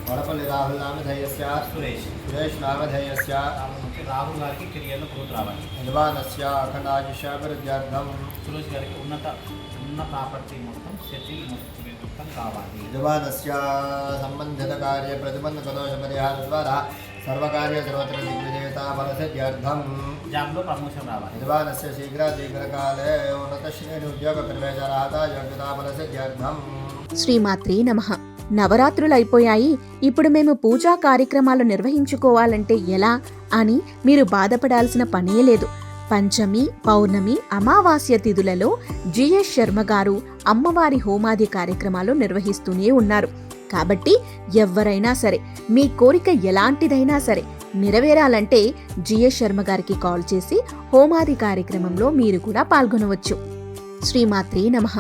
వడపల్లి రాహుల్ నామధేయస్య సురేష్ నామధేయస్య రాహుల్ గారికి కెరియర్లో గ్రోత్ రావాలి. యజమానస్య అఖండాయుష్యాభివృద్ధ్యర్థం సురేష్ గారికి ఉన్న ప్రాపర్టీ మొత్తం సెటిల్ మొత్తం కావాలి. యజమానస్య సంబంధిత కార్య ప్రతిబంధక దోష పరిహార ద్వారా సర్వకార్య సర్వత్ర దిగ్విజేత ఫలసిద్ధ్యర్థం జాబ్లో ప్రమోషన్ రావాలి. యజమానస్య శీఘ్రకాలే ఉన్నత శ్రేణి ఉద్యోగ ప్రవేశరాత యోగ్యతా ఫలసిద్ధ్యర్థం. శ్రీమాత్రే నమః. నవరాత్రులైపోయాయి, ఇప్పుడు మేము పూజా కార్యక్రమాలు నిర్వహించుకోవాలంటే ఎలా అని మీరు బాధపడాల్సిన పనే లేదు. పంచమి, పౌర్ణమి, అమావాస్య తిథులలో జిఎస్ శర్మ గారు అమ్మవారి హోమాది కార్యక్రమాలు నిర్వహిస్తూనే ఉన్నారు. కాబట్టి ఎవరైనా సరే మీ కోరిక ఎలాంటిదైనా సరే నెరవేరాలంటే జిఎస్ శర్మ గారికి కాల్ చేసి హోమాది కార్యక్రమంలో మీరు కూడా పాల్గొనవచ్చు. శ్రీమాత్రే నమః.